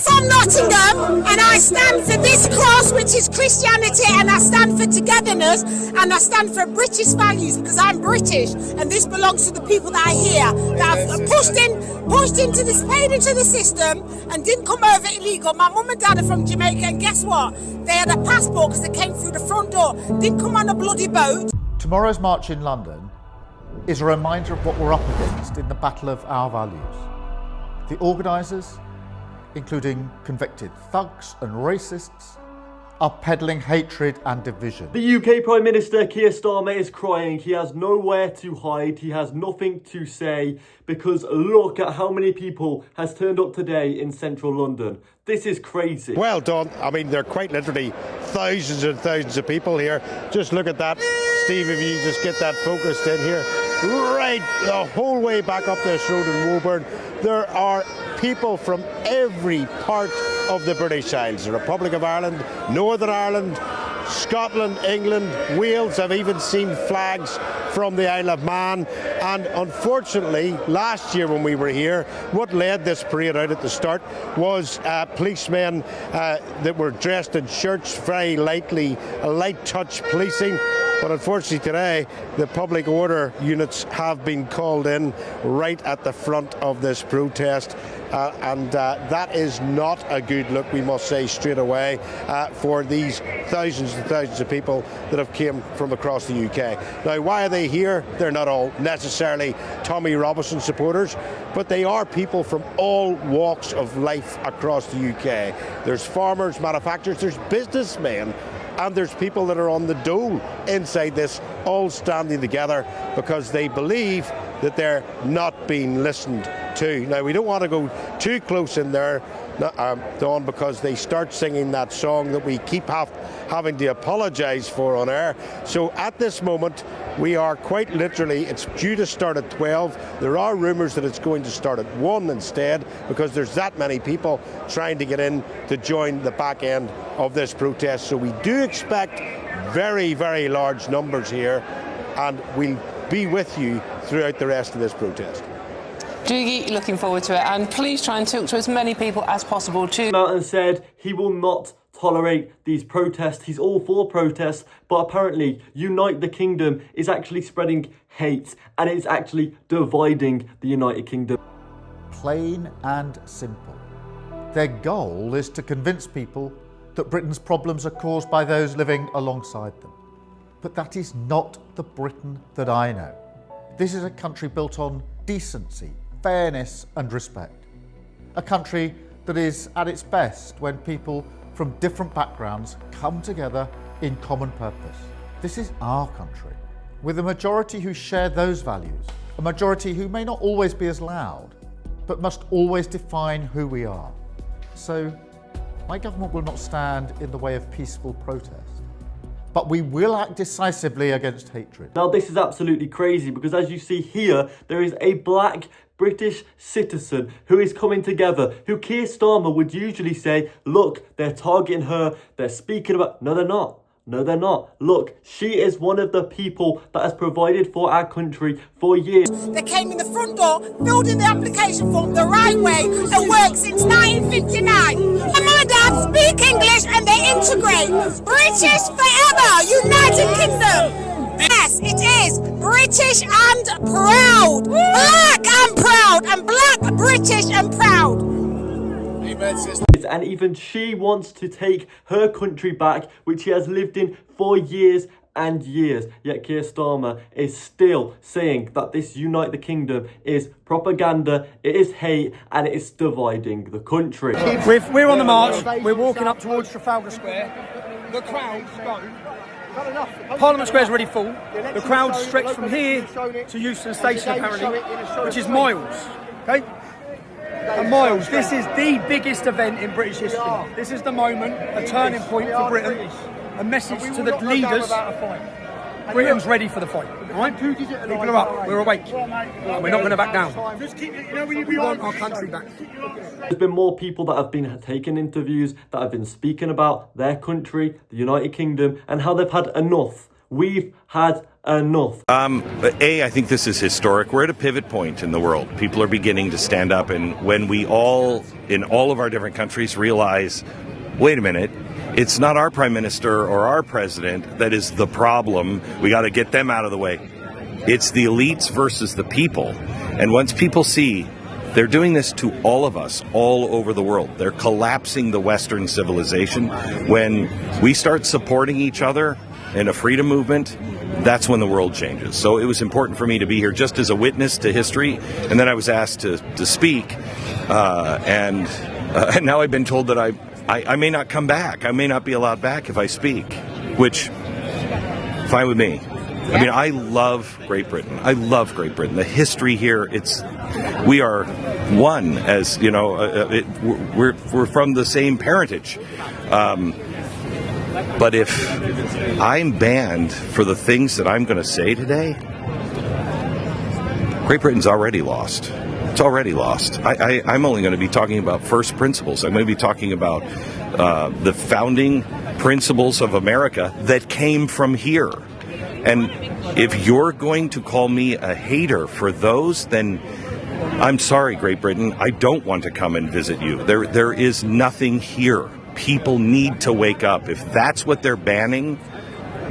From Nottingham, and I stand for this cross, which is Christianity, and I stand for togetherness, and I stand for British values, because I'm British, and this belongs to the people that are here, that have pushed into this, paid into the system, and didn't come over illegal. My mum and dad are from Jamaica, and guess what? They had a passport because they came through the front door, didn't come on a bloody boat. Tomorrow's march in London is a reminder of what we're up against in the battle of our values. The organisers, including convicted thugs and racists, are peddling hatred and division. The UK Prime Minister Kier Starmer is crying. He has nowhere to hide. He has nothing to say, because look at how many people has turned up today in central London. This is crazy. Well done. I mean, there are quite literally thousands and thousands of people here. Just look at that. Steve, if you just get that focused in here. Right, the whole way back up this road in Woburn, there are people from every part of the British Isles. The Republic of Ireland, Northern Ireland, Scotland, England, Wales. I've even seen flags from the Isle of Man. And unfortunately, last year when we were here, what led this parade out at the start was policemen that were dressed in shirts, very lightly, a light touch policing. But unfortunately today, the public order units have been called in right at the front of this protest. And that is not a good look, we must say straight away, for these thousands and thousands of people that have come from across the UK. Now, why are they here? They're not all necessarily Tommy Robinson supporters, but they are people from all walks of life across the UK. There's farmers, manufacturers, there's businessmen, and there's people that are on the dole inside this, all standing together because they believe that they're not being listened to. Now, we don't want to go too close in there, Dawn, because they start singing that song that we keep having to apologise for on air. So at this moment, we are quite literally, it's due to start at 12. There are rumours that it's going to start at 1 instead, because there's that many people trying to get in to join the back end of this protest. So we do expect very, very large numbers here, and we'll be with you throughout the rest of this protest. Doogie, looking forward to it, and please try and talk to as many people as possible too. Mountain said he will not tolerate these protests. He's all for protests, but apparently Unite the Kingdom is actually spreading hate, and it's actually dividing the United Kingdom. Plain and simple. Their goal is to convince people that Britain's problems are caused by those living alongside them. But that is not the Britain that I know. This is a country built on decency, fairness and respect. A country that is at its best when people from different backgrounds come together in common purpose. This is our country, with a majority who share those values, a majority who may not always be as loud, but must always define who we are. So, my government will not stand in the way of peaceful protest, but we will act decisively against hatred. Now, this is absolutely crazy, because as you see here, there is a black British citizen who is coming together, who Kier Starmer would usually say, look, they're targeting her, they're speaking about... No, they're not. No, they're not. Look, she is one of the people that has provided for our country for years. They came in the front door, filled in the application form the right way, and worked since 1959. My mum and dad speak English and they integrate. British forever, United Kingdom. Yes, it is. British and proud. Black and proud. And black, British and proud. Amen, sister. And even she wants to take her country back, which she has lived in for years and years. Yet Kier Starmer is still saying that this Unite the Kingdom is propaganda, it is hate, and it is dividing the country. We're on the march. We're walking up towards Trafalgar Square. The crowd's gone. Parliament Square is already full. The crowd stretched from here to Euston Station, apparently, which is miles. Okay? And miles. This is the biggest event in British history. This is the moment, a turning point for Britain, a message to the leaders. Britain's ready for the fight. All right? People are up. We're awake. And we're not going to back down. We want our country back. There's been more people that have been taking interviews, that have been speaking about their country, the United Kingdom, and how they've had enough We've had enough. I think this is historic. We're at a pivot point in the world. People are beginning to stand up, and when we all, in all of our different countries, realize, wait a minute, it's not our prime minister or our president that is the problem. We got to get them out of the way. It's the elites versus the people. And once people see they're doing this to all of us all over the world, they're collapsing the Western civilization. When we start supporting each other in a freedom movement, that's when the world changes. So it was important for me to be here just as a witness to history. And then I was asked to speak. And now I've been told that I may not come back. I may not be allowed back if I speak, which, fine with me. I mean, I love Great Britain. I love Great Britain. The history here, we are one, as you know, we're from the same parentage. But if I'm banned for the things that I'm going to say today, Great Britain's already lost. It's already lost. I'm only going to be talking about first principles. I'm going to be talking about the founding principles of America that came from here. And if you're going to call me a hater for those, then I'm sorry, Great Britain. I don't want to come and visit you. There is nothing here. People need to wake up. If that's what they're banning,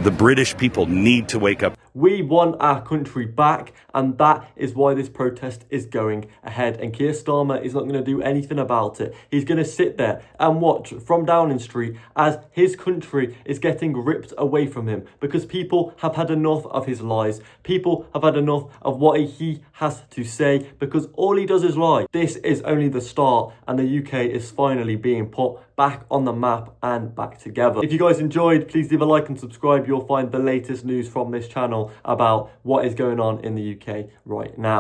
the British people need to wake up. We want our country back, and that is why this protest is going ahead. And Kier Starmer is not going to do anything about it. He's going to sit there and watch from Downing Street as his country is getting ripped away from him, because people have had enough of his lies. People have had enough of what he has to say, because all he does is lie. This is only the start, and the UK is finally being put back on the map and back together. If you guys enjoyed, please leave a like and subscribe. You'll find the latest news from this channel about what is going on in the UK right now.